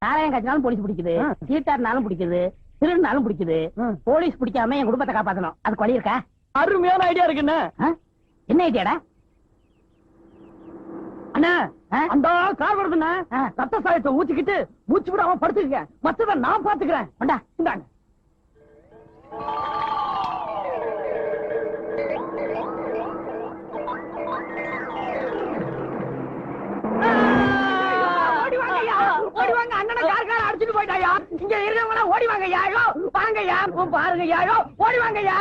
Narayana காய்ச்சினாலும் police பிடிக்குது, சீட்டாருனாலும் பிடிக்குது, திருநாலும் பிடிக்குது. போலீஸ் பிடிக்காம என் குடும்பத்தை காப்பாத்தணும். அதுக்கு வழி இருக்கா? அருமையான ஐடியா இருக்குண்ணே. என்ன ஐடியாடா? அண்ணா அந்த கார் வருதுண்ணா. ரத்த சாயத்தை ஊத்திக்கிட்டு மூச்சு விடாம படுத்துக்க. மத்தத நான் பாத்துக்கிறேன். இந்தாங்க. ஓடிவாங்க அண்ணனை கார் அடிச்சுட்டு போயிட்டாயா. இங்க இருக்கவங்க ஓடி வாங்கய்யா. வாங்கய்யா பாருங்கய்யா. ஓடி வாங்கய்யா.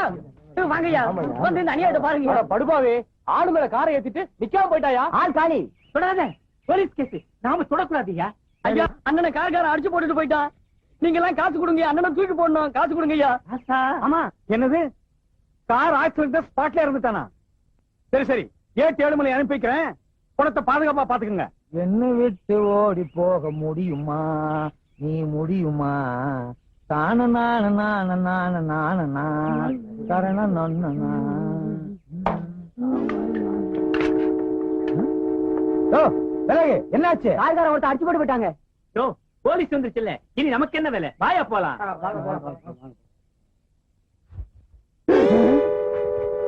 வாங்கய்யா வந்து இந்த அநியாயத்தை பாருங்க. படுபாவே ஆளு மேல காரை ஏத்திட்டு நிக்காம போயிட்டாயா. ஆள் காலி. தொடாத. Police case. நாம தொடக்கூடாதுயா. ஐயா அண்ணனை கார் அடிச்சு போட்டுட்டு போயிட்டா. நீங்க எல்லாம் காசு கொடுங்க. அண்ணனை தூக்கி போடணும். காசு கொடுங்க ஐயா. ஆமா. என்னது கார் ஆக்சிடென்ட் ஸ்பாட்ல இருந்துட்டானா? சரி சரி 7 மணி அனுப்பி வைக்கிறேன். பணத்தை பாதுகாப்பா பாத்துக்கங்க. என்ன விட்டு ஓடி போக முடியுமா? நீ முடியுமா? தான நான நான நான நான கரண நொன்னா. என்னாச்சு? கார்கார ஒருத்த அடிச்சு போட்டு போயிட்டாங்க. போலீஸ் வந்துருச்சுல்ல, இனி நமக்கு என்ன வேலை? வாயா போலாம்.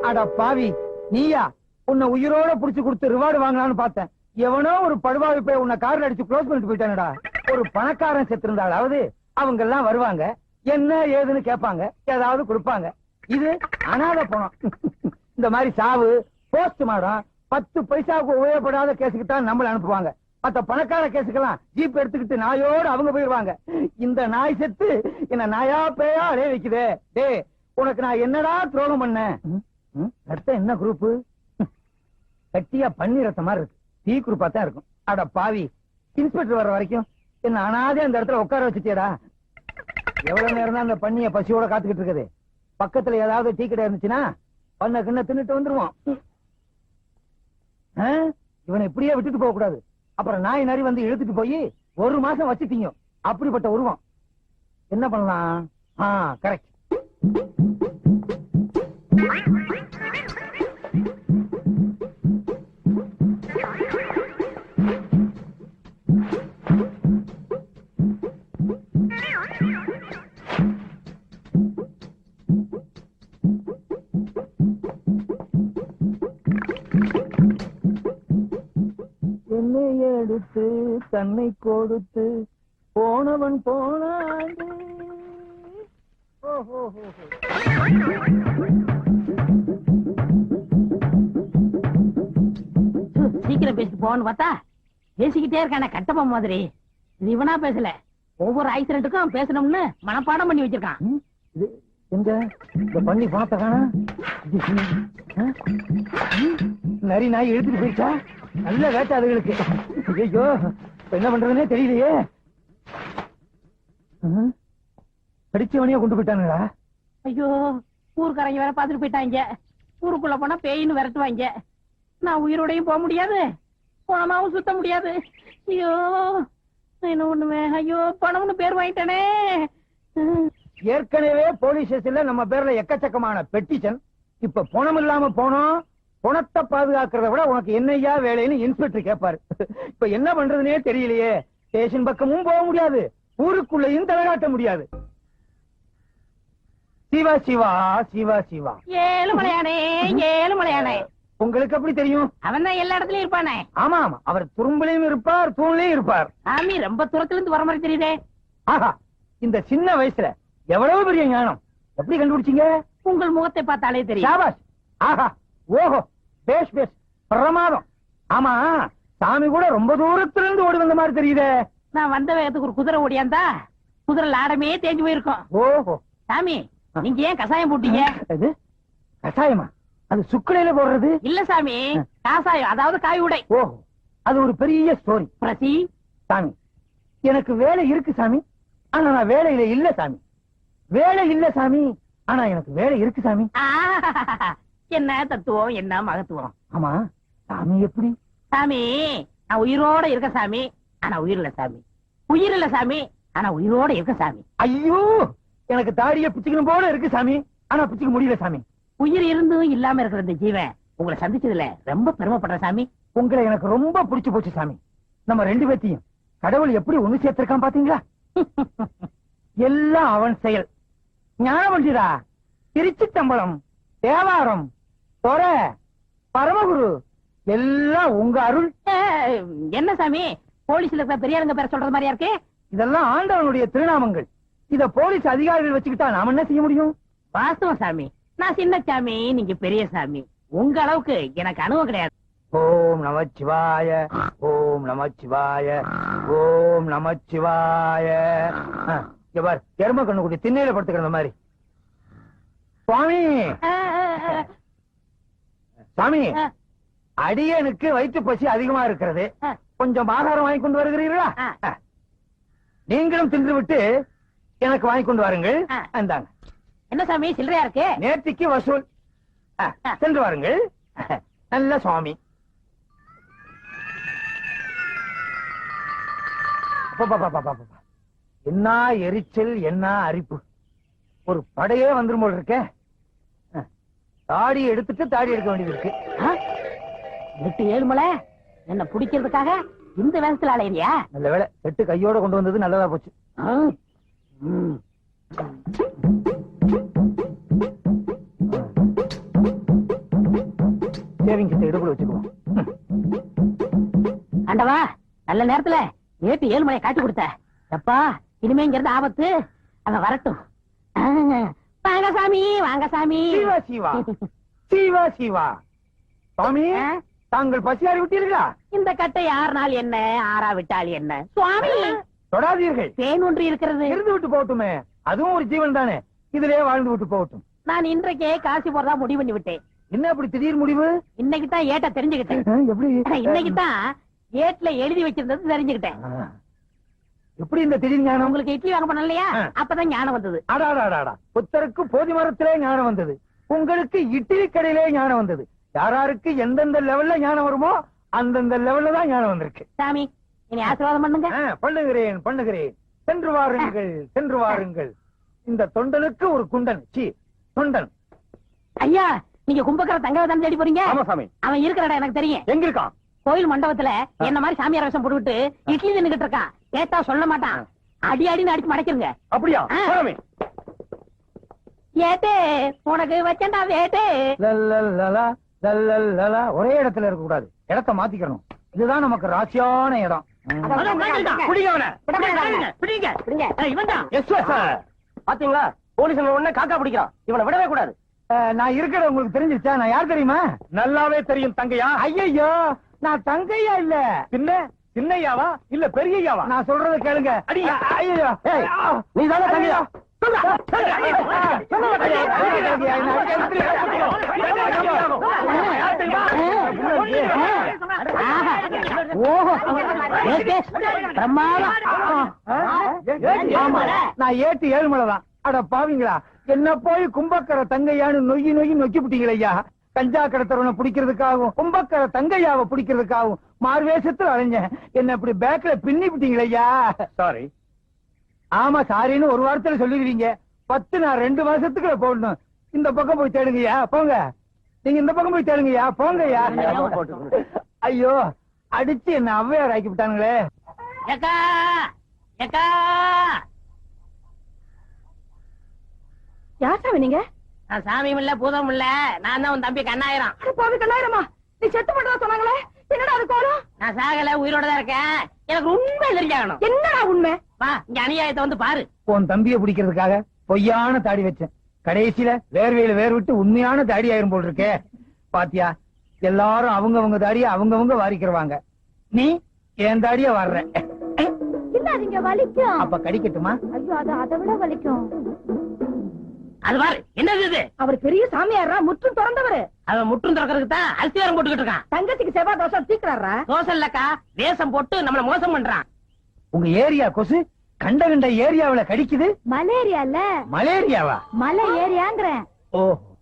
அட பாவி நீயா? உன்னை உயிரோட புடிச்சு கொடுத்து ரிவார்டு வாங்கலாம்னு பார்த்தேன். எவனோ ஒரு படுவாவி போய் உன்னை கார்ல அடிச்சு க்ளோஸ் பண்ணிட்டு போயிட்டானடா. ஒரு பணக்காரன் செத்து இருந்தாலாவது அவங்க எல்லாம் வருவாங்க, என்ன ஏதுன்னு கேட்பாங்க, ஏதாவது கொடுப்பாங்க. இது அனாதை பணம். இந்த மாதிரி சாவு போஸ்ட் மாடம் 10 பைசாவுக்கு உபயோகப்படாத கேஸுக்கு தான் நம்மள அனுப்புவாங்க. மத்த பணக்கார கேஸுக்கெல்லாம் ஜீப் எடுத்துக்கிட்டு நாயோடு அவங்க போயிருவாங்க. இந்த நாய் செத்து என்ன நாயா பேயா அடைய வைக்குதே. டே உனக்கு நான் என்னடா துரோகம் பண்ணேன்? ரத்தம் என்ன குரூப்? கட்டியா பன்னி ரத்த மாதிரி இருக்கு. டீ குரூப்பா தான் இருக்கும். அட பாவி, இன்ஸ்பெக்டர் வர்ற வரைக்கும் என்ன அனாதே அந்த இடத்துல உட்கார வச்சுட்டியடா. எவ்வளவு நேரம் தான் அந்த பண்ணிய பசியோட காத்துக்கிட்டு இருக்குது. பக்கத்துல ஏதாவது டீ கடை இருந்துச்சுன்னா பண்ண கிண்ண தின்னுட்டு வந்துருவோம். இவனை இப்படியே விட்டுட்டு போக கூடாது. அப்புறம் நாய் நரி வந்து இழுத்துட்டு போய் 1 மாசம் வச்சுட்டீங்க. அப்படிப்பட்ட உருவம். என்ன பண்ணலாம்? கரெக்ட். என்னை எடுத்து தன்னை கொடுத்து போனவன் போனாண்டு. சீக்கிரம் பேசிட்டு போன்னு பார்த்தா பேசிக்கிட்டே இருக்கான கட்டப்ப மாதிரி. இது இவனா பேசல, ஒவ்வொரு ஆக்சிடென்ட்டுக்கும் பேசணும்னு மனப்பாடம் பண்ணி வச்சிருக்கான். எங்க இந்த பண்ணி பணத்தை காணா? நரி நாய் எடுத்துட்டு போயிட்டா. நல்ல வேட்டை அதுகளுக்கு. ஐயோ என்ன பண்றதுன்னே தெரியலையே. கடிச்சவனையா கொண்டு போயிட்டானுங்களா? ஐயோ ஊருக்காரங்க வேற பாத்துட்டு போயிட்டாங்க. ஊருக்குள்ள போனா பேயின்னு விரட்டுவாங்க. நான் உயிரோடையும் போக முடியாது, பணமாவும் சுத்த முடியாது. ஐயோ என்ன ஒண்ணுமே. ஐயோ பணம்னு பேர் வாங்கிட்டானே. ஏற்கனவே போலீஸ் ஸ்டேஷன்ல நம்ம பேர்ல எக்கச்சக்கமான பெட்டிஷன். இப்ப பணம் இல்லாம போனோம். பணத்தை பாதுகாக்கிறத விட உனக்கு என்னையா வேலைன்னு இன்ஸ்பெக்டர் கேட்பாரு. இப்ப என்ன பண்றதுன்னே தெரியலையே. ஸ்டேஷன் பக்கமும் போக முடியாது, ஊருக்குள்ளேயும் தலைகாட்ட முடியாது. சிவா சிவா சிவா சிவா. ஏழுமலையானே ஏழுமலையானே. உங்களுக்கு எப்படி தெரியும்? அவன் தான் எல்லா இடத்துலயும் இருப்பானே. ஆமா ஆமா, அவர் துரும்புலையும் இருப்பார், தூண்லையும் இருப்பார். சாமி ரொம்ப தூரத்துல இருந்து வர மாதிரி தெரியுதே. ஆஹா, இந்த சின்ன வயசுல எவ்வளவு பெரிய ஞானம். எப்படி கண்டுபிடிச்சீங்க? உங்கள் முகத்தை பார்த்தாலே தெரியும். சாபாஷ். ஆஹா, ஓஹோ, பேஷ் பேஷ், பிரமாதம். ஆமா, சாமி கூட ரொம்ப தூரத்துல இருந்து ஓடி வந்த மாதிரி தெரியுதே. நான் வந்த வேகத்துக்கு ஒரு குதிரை ஓடியாந்தா குதிரை லாடமே தேஞ்சு போயிருக்கும். ஓஹோ. சாமி நீங்க ஏன் கசாயம் போட்டீங்க? அது கசாயமா? அது சுக்கலையில போடுறது இல்ல சாமி, காசாயம், அதாவது காய் உடை. ஓஹோ, அது ஒரு பெரிய ஸ்டோரி. பிரசி சாமி, எனக்கு வேலை இருக்கு சாமி, ஆனா நான் வேலையில இல்ல சாமி. வேலை இல்ல சாமி, ஆனா எனக்கு வேலை இருக்கு சாமி. என்ன தத்துவம், என்ன மகத்துவம். ஆமா, சாமி எப்படி? சாமி நான் உயிரோட இருக்க சாமி, ஆனா உயிர் இல்ல சாமி. உயிர் இல்ல சாமி, ஆனா உயிரோட இருக்க சாமி. ஐயோ, எனக்கு தாடிய பிச்சுக்கணும் போல இருக்கு சாமி, ஆனா பிச்சுக்க முடியல சாமி. உயிர் இருந்தும் இல்லாம இருக்கிற இந்த ஜீவன் உங்களை சந்திச்சதுல ரொம்ப பெருமைப்படுற சாமி. உங்களை எனக்கு ரொம்ப பிடிச்சு போச்சு சாமி. நம்ம 2 பேத்தையும் கடவுள் எப்படி ஒண்ணு சேர்த்திருக்கான் பாத்தீங்களா? எல்லாம் அவன் செயல். ஞானவண்டிரா, திருச்சித்தம்பலம், தேவாரம், தொர, பரமகுரு எல்லாம் உங்க அருள். என்ன சாமி போலீஸ்ல இருக்கிற பெரியாருங்க பேர சொல்றது மாதிரியா இருக்கு? இதெல்லாம் ஆண்டவனுடைய திருநாமங்கள். இத போலீஸ் அதிகாரிகள் வச்சுக்கிட்டா நாம என்ன செய்ய முடியும்? வாஸ்தவம் சாமி, நான் சின்ன சாமி, நீங்க பெரிய சாமி. உங்க அளவுக்கு எனக்கு அனுபவம் கிடையாது. ஓம் நமச்சிவாய, ஓம் நமச்சிவாய, ஓம் நமச்சிவாய. பார், எரும கண்ணுக்குட்டி திண்ணையில படுத்துக்கிற மாதிரி. சுவாமி, சாமி, அடியனுக்கு வயிற்று பசி அதிகமா இருக்கிறது. கொஞ்சம் ஆகாரம் வாங்கி கொண்டு வருகிறீர்களா? நீங்களும் தின்று விட்டு எனக்கு வாங்கி கொண்டு வாருங்கள். அந்தாங்க. என்ன சாமி சில்லறையா இருக்கு? நேர்த்திக்கு வசூல். சென்று வாருங்கள். நல்ல சுவாமி. என்ன எரிச்சல், என்ன அரிப்பு. ஒரு படையே வந்துரும் போல இருக்க. தாடி எடுத்துட்டு தாடி எடுக்க வேண்டியது இருக்கு. 8-7 மலை என்ன பிடிக்கிறதுக்காக இந்த வேகத்துல அலையிறியா? நல்ல வேலை, செட்டு கையோட கொண்டு வந்தது நல்லதா போச்சு. சேவிங் கிட்ட இடுப்புல வச்சுக்குவோம். ஆண்டவா, நல்ல நேரத்துல 8-7 மலையை காட்டி கொடுத்த. எப்பா, இனிமே இங்க இருந்து ஆபத்து. அவன் வரட்டும். வாங்க சாமி, வாங்க சாமி. சிவா சிவா, சிவா சிவா. சுவாமி, தாங்கள் பசியாறி விட்டீர்களா? இந்த கட்டை 6 நாள் என்ன, 6 விட்டால் என்ன? சுவாமி, தொடாதீர்கள். தேன் ஒன்று இருக்கிறது. இருந்து விட்டு போகட்டுமே, அதுவும் ஒரு ஜீவன் தானே. இதிலே வாழ்ந்து விட்டு போகட்டும். நான் இன்றைக்கே காசி போறதா முடிவு பண்ணி விட்டேன். என்ன அப்படி திடீர் முடிவு? இன்னைக்கு தான் ஏட்ட தெரிஞ்சுக்கிட்டேன். எப்படி? இன்னைக்கு தான் ஏட்ல எழுதி வச்சிருந்தது தெரிஞ்சுக்கிட்டேன். எப்படி இந்த திடீர் ஞானம்? உங்களுக்கு இட்லி வாங்க பண்ணலையா? அப்பதான் ஞானம் வந்தது. அடாடாடாடா, புத்தருக்கு போதி மரத்திலே ஞானம் வந்தது. உங்களுக்கு இட்லி கடையிலே ஞானம் வந்தது. யாராருக்கு எந்தெந்த லெவல்ல ஞானம் வருமோ அந்தந்த லெவல்ல தான் ஞானம் வந்திருக்கு. சாமி, இனி ஆசீர்வாதம் பண்ணுங்க. பண்ணுகிறேன், பண்ணுகிறேன். சென்று வாருங்கள், சென்று வாருங்கள். இந்த தொண்டனுக்கு ஒரு குண்டன். தொண்டன். ஐயா, நீங்க கும்பகர தங்கவை தான் தேடி போறீங்க? ஆமா சாமி. அவன் இருக்கிற இடம் எனக்கு தெரியும். எங்க இருக்கான்? கோயில் மண்டபத்துல என்ன மாதிரி சாமியார் வேஷம் போட்டுக்கிட்டு இட்லி தின்னுகிட்டு இருக்கான். கேட்டா சொல்ல மாட்டான். அடி அடின்னு அடிச்சு மடக்கிருங்க. அப்படியா? ஏட்டே, உனக்கு வச்சண்டா வேட்டே. ஒரே இடத்துல இருக்க கூடாது, இடத்தை மாத்திக்கணும். இதுதான் நமக்கு ராசியான இடம். பாத்தீங்களா, போலீஸ் உடனே காக்கா பிடிக்கிறான். இவனை விடவே கூடாது. நான் இருக்கிற உங்களுக்கு தெரிஞ்சிருச்சா? நான் யார் தெரியுமா? நல்லாவே தெரியும். தங்கையா? ஐயோ, நான் தங்கையா இல்ல. பின்ன சின்னையாவா இல்ல பெரியயாவா? நான் சொல்றத கேளுங்க. ஐயோ, நீ தானே தங்கையா? நான் ஏட்டு 7 மலை தான். அட பாவீங்களா, என்ன போய் கும்பக்கர தங்கையான்னு நொய்யி நொய்யி நொக்கி பிட்டீங்களா? கஞ்சா கடத்தரவனை பிடிக்கிறதுக்காகவும் கும்பக்கர தங்கையாவை பிடிக்கிறதுக்காகவும் மார்வேஷத்துல அலைஞ்சேன். என்ன இப்படி பேக்ல பின்னி பிட்டீங்களா? சாரி. ஆமா, சாரின்னு ஒரு வாரத்துல சொல்லிடுவீங்க. 10 நான் 2 மாசத்துக்குள்ள போடணும். இந்த பக்கம் போய் தேடுங்கய்யா, போங்க. நீங்க இந்த பக்கம் போய் தேடுங்கய்யா, போங்கய்யா. ஐயோ, அடிச்சு என்ன ஔவையார் ஆக்கி விட்டானுங்களே. ஏக்கா, ஏக்கா. யார் சாமி நீங்க? நான் சாமியும் இல்ல பூதம் இல்ல, நான் தான் உன் தம்பி கண்ணாயிரம். கண்ணாயிரமா? நீ செத்து போட்டதா சொன்னாங்களே, என்னடா அது கோலம்? நான் சாகல, உயிரோட தான் இருக்கேன். எனக்கு உண்மை தெரிஞ்சாகணும். என்னடா உண்மை? வா, இங்க அநியாயத்தை வந்து பாரு. உன் தம்பியை பிடிக்கிறதுக்காக பொய்யான தாடி வச்சேன். கடைசியில வேர்வையில வேர் விட்டு உண்மையான தாடி ஆயிரும் போல் இருக்கே. பாத்தியா, எல்லாரும் அவங்கவங்க தாடிய அவங்கவங்க வாரிக்கிறவாங்க. நீ என் தாடிய வர்ற. இல்ல, நீங்க வலிக்கும். அப்ப கடிக்கட்டுமா? ஐயோ, அது அதை விட வலிக்கும். அது பாரு, என்னது இது? அவர் பெரிய சாமியாரா, முற்றும் திறந்தவரு. அவன் முற்றும் திறக்கிறதுக்கு தான் அரிசியாரம் போட்டுக்கிட்டு இருக்கான். தங்கச்சிக்கு செவ்வாய் தோசை தீக்குறாரா? தோசை இல்லக்கா, வேஷம் போட்டு நம்மள மோசம் பண்றான். உங்க ஏரியா கொசு கண்ட கண்ட ஏரியாவுல கடிக்குது. மலேரியா இல்ல, மலேரியாவா? மலை ஏரியாங்கிறேன். ஓ,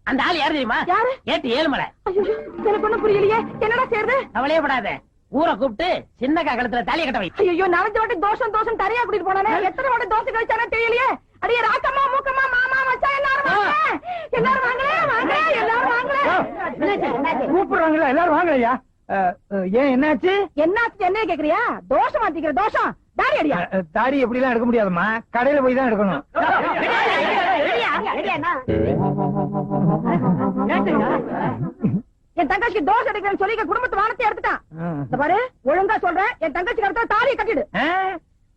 அந்த ஆள் யாரு தெரியுமா? யாரு? ஏட்டு 7 மலை. ஐயோ, எனக்கு ஒண்ணும் புரியலையே. என்னடா செய்யறது? கவலையே படாத, ஊரை கூப்பிட்டு சின்னக்கா கழுத்துல தாலியை கட்ட வை. ஐயோ, 4 வாட்டி தோசம் தரையா கூட்டிட்டு போனானே. எத்தனை வாட்டி தோசை கழிச்சானே தெரியலையே. அடியே ராக்கம்மா, மூக்கம்மா, மாமா, மச்சான் எல்லாரும் வாங்க. எல்லாரும் வாங்க, வாங்க எல்லாரும். வர்றாங்களா எல்லாரும் வாங்க ஐயா ஏன் என்னாச்சு என்னாச்சு என்ன கேக்குறியா? தோஷம் மாத்திக்கிற தோஷம். தாடி அடியா. தாடி எப்படி எல்லாம் எடுக்க முடியாதும்மா, கடையில போய் தான் எடுக்கணும். என் தங்கச்சிக்கு தோசை அடிக்கிறேன்னு சொல்லி குடும்பத்து வானத்தை எடுத்துட்டான். இந்த பாரு, ஒழுங்கா சொல்றேன், என் தங்கச்சி கழுத்துல தாலியை கட்டிடு.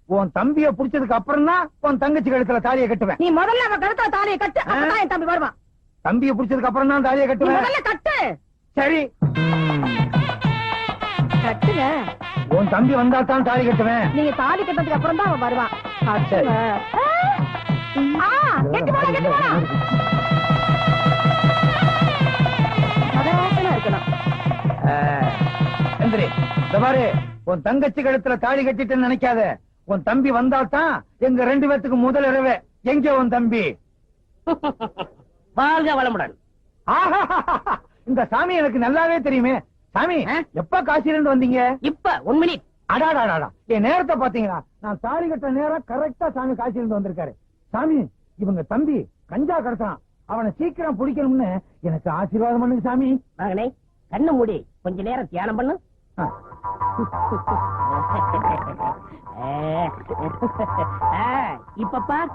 உன் தம்பிய புடிச்சதுக்கு அப்புறம் தான் உன் தங்கச்சி கழுத்துல தாலியை கட்டுவேன். நீ முதல்ல அவன் கழுத்துல தாலியை கட்டு, அப்பதான் என் தம்பி வருவான். தம்பிய புடிச்சதுக்கு அப்புறம் தான் தாலியை நீ கட்டுவேன். முதல்ல கட்டு. சரி, கட்டுங்க. உன் தம்பி வந்தா தான் தாலி கட்டுவேன். நீங்க தாலி கட்டதுக்கு அப்புறம் தான் அவன் வருவான். சரி. கெட்டு போடா, கெட்டு போடா. மகராசனா இருக்கணும். எந்திரி. இந்த பாரு, உன் தங்கச்சி கழுத்துல தாலி கட்டிட்டு நினைக்காத. உன் தம்பி வந்தா தான் எங்க 2 பேத்துக்கு முதல் இரவு. எங்க உன் தம்பி? வாழ்க வளமுடன். இந்த சாமி எனக்கு நல்லாவே தெரியுமே. சாமி, எப்ப காசில இருந்து வந்தீங்க? இப்ப 1 மினிட். அடாடாடா, என் நேரத்தை பாத்தீங்களா? நான் தாலி கட்ட நேரம் கரெக்டா சாமி காசில இருந்து வந்திருக்காரு. சாமி, இவங்க தம்பி கஞ்சா கடத்தான், அவனை சீக்கிரம் பிடிக்கணும்னு எனக்கு ஆசீர்வாதம் பண்ணுங்க சாமி. மகனே, கண்ணு மூடி கொஞ்ச நேரம் தியானம் பண்ணு. இப்ப பார்.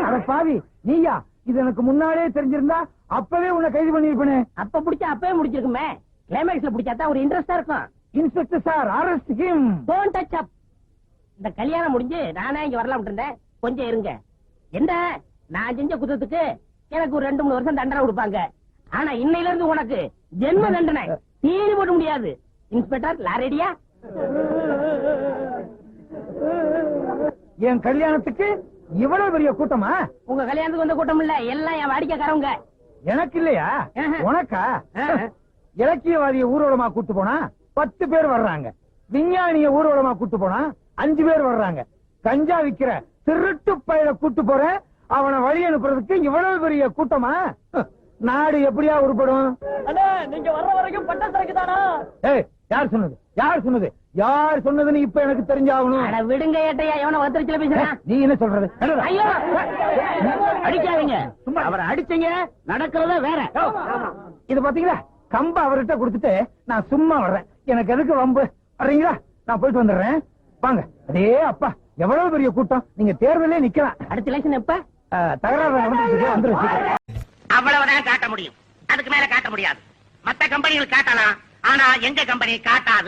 அட பாவி, நீயா? இது எனக்கு முன்னாடியே தெரிஞ்சிருந்தா அப்பவே உன்னை கைது பண்ணிருப்பேனே. அப்ப பிடிச்சா அப்பவே முடிச்சிருக்குமே. கிளைமேக்ஸ்ல பிடிச்சாதான் ஒரு இன்ட்ரெஸ்டா இருக்கும். Inspector sir, arrest him. Don't touch up. இந்த கல்யாணம் முடிஞ்சு நானே இங்க வரலாம் இருந்தேன். கொஞ்சம் இருங்க. என்ன, நான் செஞ்ச குற்றத்துக்கு எனக்கு ஒரு 2-3 வருஷம் தண்டனை கொடுப்பாங்க. ஆனா இன்னையில இருந்து உனக்கு ஜென்ம தண்டனை. தீனி போட முடியாது. இன்ஸ்பெக்டர், லாரேடியா? என் கல்யாணத்துக்கு இவ்வளவு பெரிய கூட்டமா? உங்க கல்யாணத்துக்கு வந்த கூட்டம் இல்ல, எல்லாம் என் வாடிக்கைக்காரங்க. எனக்கு இல்லையா? ஆஹா. உனக்கா? இலக்கியவாதிய ஊர்வலமா கூட்டு போனா 10 பேர் வர்றாங்க. விஞ்ஞானிய ஊர்வலமா கூட்டு போனா 5 பேர் வர்றாங்க. கஞ்சா விக்கிற திருட்டு பயில கூட்டு போறேன், அவனை வழி அனுப்புறதுக்கு இவ்வளவு பெரிய கூட்டமா? நாடு எப்படியா உருப்படும்? நீங்க வர்ற வரைக்கும் பட்ட சரக்கு தானா? ஏய், யார் சொன்னது? யார் சொன்னது? யார் சொன்னதுன்னு இப்ப எனக்கு தெரிஞ்சாகணும். அட விடுங்க ஏட்டையா, எவன வத்திரிச்சல பேசுறான். நீ என்ன சொல்றது? ஐயோ, அடிக்காதீங்க. அவரை அடிச்சீங்க, நடக்கிறத வேற. இது பாத்தீங்களா, கம்ப அவர்கிட்ட கொடுத்துட்டு நான் சும்மா வர்றேன். எனக்கு எதுக்கு வம்பு? வர்றீங்களா? நான் போயிட்டு வந்துடுறேன். வாங்க. அடே அப்பா, எவ்வளவு பெரிய கூட்டம். நீங்க தேர்தலே நிக்கலாம். அடுத்த எலெக்ஷன் எப்ப? தகராறு வந்துருச்சு. அவ்வளவுதான் காட்ட முடியும். அதுக்கு மேல காட்ட முடியாது. மத்த கம்பெனிகள் காட்டலாம், ஆனா எங்க கம்பெனி காட்டாது.